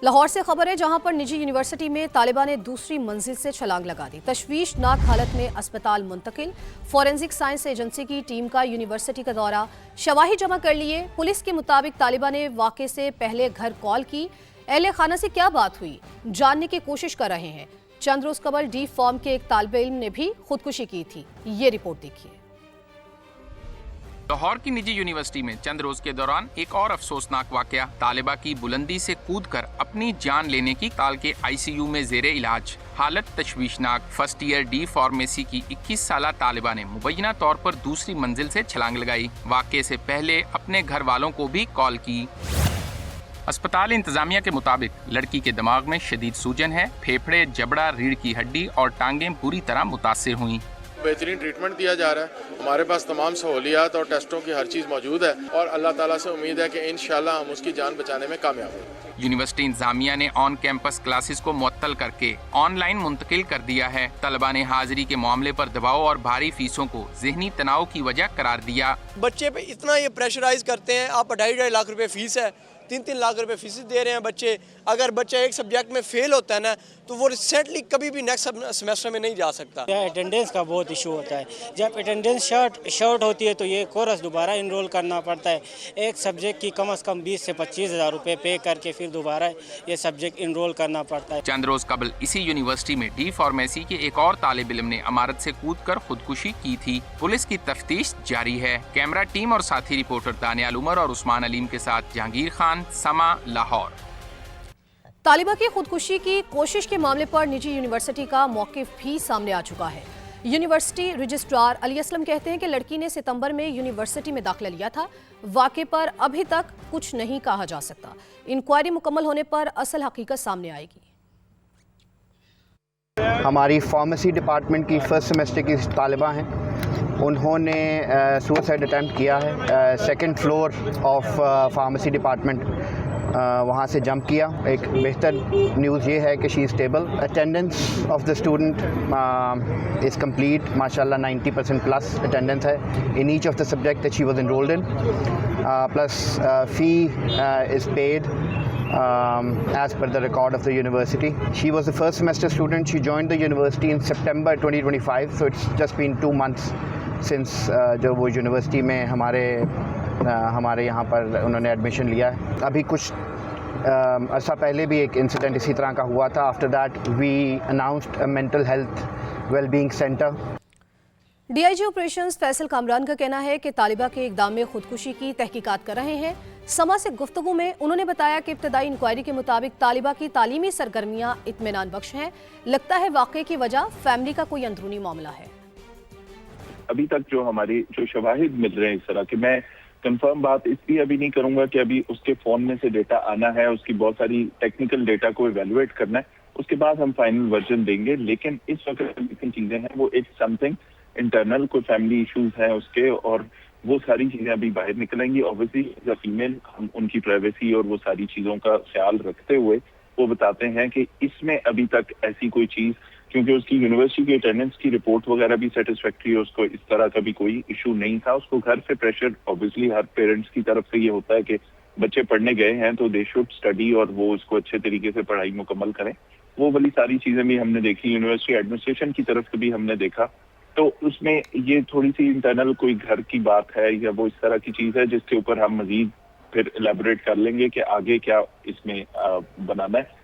लाहौर से खबर है, जहां पर निजी यूनिवर्सिटी में तालिबान ने दूसरी मंजिल से छलांग लगा दी। तशवीशनाक हालत में अस्पताल मुंतकिल। फॉरेंसिक साइंस एजेंसी की टीम का यूनिवर्सिटी का दौरा, शवाही जमा कर लिए। पुलिस के मुताबिक तालिबान ने वाक़े से पहले घर कॉल की। अहले खाना से क्या बात हुई, जानने की कोशिश कर रहे हैं। चंद रोज कबल डी फॉर्म के एक तालिब इल्म ने भी खुदकुशी की थी। ये रिपोर्ट देखिए। लाहौर की निजी यूनिवर्सिटी में चंद रोज के दौरान एक और अफसोसनाक वाकया। तालिबा की बुलंदी से कूदकर अपनी जान लेने की ताल के आईसीयू में जेरे इलाज। हालत तशवीशनाक। फर्स्ट ईयर डी फार्मेसी की 21 साला तालिबा ने मुबैना तौर पर दूसरी मंजिल से छलांग लगाई। वाकये से पहले अपने घर वालों को भी कॉल की। अस्पताल इंतजामिया के मुताबिक लड़की के दिमाग में शदीद सूजन है। फेफड़े, जबड़ा, रीढ़ की हड्डी और टांगें बुरी तरह मुतासिर हुई। बेहतरीन ट्रीटमेंट दिया जा रहा है। हमारे पास तमाम सहूलियात और टेस्टों की हर चीज़ मौजूद है और अल्लाह ताला से उम्मीद है कि इंशाल्लाह हम उसकी जान बचाने में कामयाब होंगे। यूनिवर्सिटी इंतजामिया ने ऑन कैंपस क्लासेस को मुअत्तल करके ऑनलाइन मुंतकिल कर दिया है। तलबा ने हाजिरी के मामले पर दबाव और भारी फीसों को ज़हनी तनाव की वजह करार दिया। बच्चे पे इतना ये प्रेशराइज करते हैं, आप 2.5 लाख रुपए फीस है, 3 लाख रुपए फीस दे रहे हैं बच्चे। अगर बच्चा एक सब्जेक्ट में फेल होता है ना, तो वो रिसेंटली कभी भी नेक्स्ट सेमेस्टर में नहीं जा सकता। अटेंडेंस का बहुत इशू होता है। जब अटेंडेंस शॉर्ट होती है तो ये कोर्स दोबारा इनरोल करना पड़ता है। एक सब्जेक्ट की कम से कम 20 से 25 हज़ार रुपये पे करके फिर दोबारा ये सब्जेक्ट इनरोल करना पड़ता है। चंद रोज कबल इसी यूनिवर्सिटी में डी फार्मेसी के एक और तालिब इल्म ने इमारत से कूदकर खुदकुशी की थी। पुलिस की तफ्तीश जारी है। कैमरा टीम और साथी रिपोर्टर दानियाल उमर और उस्मान अलीम के साथ जहांगीर खान, समा, लाहौर। तालिबा की खुदकुशी की कोशिश के मामले पर निजी यूनिवर्सिटी का मौकिफ भी सामने आ चुका है। यूनिवर्सिटी रजिस्ट्रार अली असलम कहते हैं कि लड़की ने सितंबर में यूनिवर्सिटी में दाखिला लिया था। वाक़े पर अभी तक कुछ नहीं कहा जा सकता। इंक्वायरी मुकम्मल होने पर असल हकीकत सामने आएगी। हमारी फार्मेसी डिपार्टमेंट की फर्स्ट सेमेस्टर की तालिबा हैं, उन्होंने सुसाइड अटैम्प्ट किया है। Second floor of pharmacy department वहाँ से जंप किया। एक बेहतर न्यूज़ ये है कि she is stable. Attendance of the student is complete, माशाल्लाह 90% प्लस अटेंडेंस है in each of the subject that she was enrolled in, plus fee is paid as per the record of the university. She was a first semester student. She joined the university in September 2025, so it's just been 2 months since जो वो university में हमारे यहाँ पर उन्होंने admission लिया है। अभी कुछ अर्सा पहले भी एक इंसिडेंट इसी तरह का हुआ था। After that we announced a mental health wellbeing centre. DIG operations Faisal Kamran का कहना है कि तालिबा के इक़दाम में खुदकुशी की तहकीकात कर रहे हैं। समा से गुफ्तगू में उन्होंने बताया कि इब्तदाई इंक्वायरी के मुताबिक तालिबा की तालीमी सरगर्मियां इत्मीनान बख्श हैं। लगता है वाक़े की वजह फैमिली का कोई अंदरूनी मामला है। अभी तक जो शवाहिद मिल रहे हैं इस तरह के, मैं कंफर्म बात इसलिए अभी नहीं करूंगा कि अभी उसके फोन में से डेटा आना है, उसकी बहुत सारी टेक्निकल डेटा को इवेलुएट करना है, उसके बाद हम फाइनल वर्जन देंगे। लेकिन इस वक्त जितनी चीजें हैं वो एक समथिंग इंटरनल कोई फैमिली इश्यूज हैं उसके, और वो सारी चीजें अभी बाहर निकलेंगी। ऑब्वियसली एज अ फीमेल हम उनकी प्राइवेसी और वो सारी चीजों का ख्याल रखते हुए वो बताते हैं कि इसमें अभी तक ऐसी कोई चीज, क्योंकि उसकी यूनिवर्सिटी की अटेंडेंस की रिपोर्ट वगैरह भी सेटिस्फैक्ट्री है, उसको इस तरह का भी कोई इशू नहीं था। उसको घर से प्रेशर ऑब्वियसली हर पेरेंट्स की तरफ से ये होता है कि बच्चे पढ़ने गए हैं तो दे शुड स्टडी और वो उसको अच्छे तरीके से पढ़ाई मुकम्मल करें। वो वाली सारी चीजें भी हमने देखी, यूनिवर्सिटी एडमिनिस्ट्रेशन की तरफ से भी हमने देखा। तो उसमें ये थोड़ी सी इंटरनल कोई घर की बात है या वो इस तरह की चीज है जिसके ऊपर हम मजीद फिर एलैबोरेट कर लेंगे कि आगे क्या इसमें बनाना है।